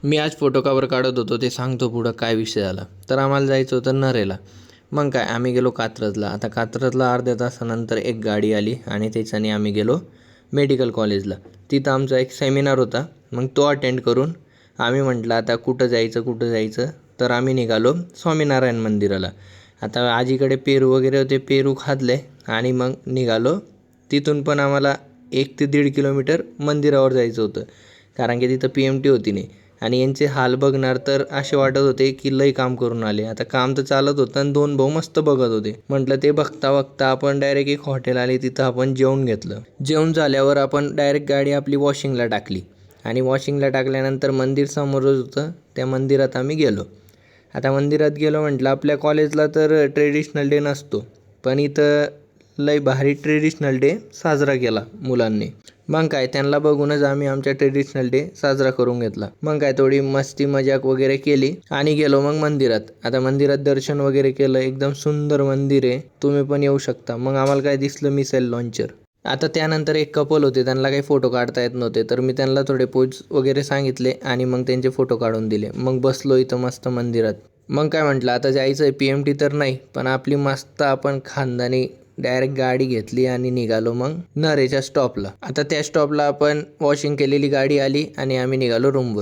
मी आज photo cover काढत होतो ते सांगतो पुढं काय विषय झाला. तर आम्हाला जायचं होतं नरेला. मग काय आम्ही गेलो कात्रजला. आता कात्रजला अर्ध्या तासानंतर एक गाडी आली आणि त्याच्याने आम्ही गेलो मेडिकल कॉलेजला. तिथं आमचा एक सेमिनार होता. मग तो अटेंड करून आम्ही म्हटलं आता कुठं जायचं. तर आम्ही निघालो स्वामीनारायण मंदिराला. आता आजीकडे पेरू वगैरे होते, पेरू खाल्ले आणि मग निघालो. तिथून पण आम्हाला 1 ते 1.5 किलोमीटर मंदिरावर जायचं होतं, कारण की तिथं PMT होती नाही. आणि यांचे हाल बघणार तर असे वाटत होते की लई काम करून आले. आता काम तर चालत होतं आणि 2 भाऊ मस्त बघत होते. म्हटलं ते बघता आपण डायरेक्ट एक हॉटेल आले, तिथं आपण जेवण घेतलं. जेवण झाल्यावर आपण डायरेक्ट गाडी आपली वॉशिंगला टाकली आणि वॉशिंगला टाकल्यानंतर मंदिर समोरच होतं, त्या मंदिरात आम्ही गेलो. आता मंदिरात गेलो म्हटलं आपल्या कॉलेजला तर ट्रेडिशनल डे नसतो, पण इथं लई भारी ट्रेडिशनल डे साजरा केला मुलांनी. मग काय त्यांना बघूनच आम्ही आमच्या ट्रेडिशनल डे साजरा करून घेतला. मग काय थोडी मस्ती मजाक वगैरे केली आणि गेलो मग मंदिरात. आता मंदिरात दर्शन वगैरे केलं. एकदम सुंदर मंदिर आहे, तुम्ही पण येऊ शकता. मग आम्हाला काय दिसलं मिसाईल लॉन्चर. आता त्यानंतर एक कपल होते, त्यांना काही फोटो काढता येत नव्हते, तर मी त्यांना थोडे पोज वगैरे सांगितले आणि मग त्यांचे फोटो काढून दिले. मग बसलो इथं मस्त मंदिरात. मग काय म्हटलं आता जायचं आहे PMT तर नाही, पण आपली मस्त आपण खानदानी डायरेक्ट गाडी घेतली आणि निघालो मग नरेच्या स्टॉपला. आता त्या स्टॉपला आपण वॉशिंग केलेली गाडी आली आणि आम्ही निघालो रूमवर.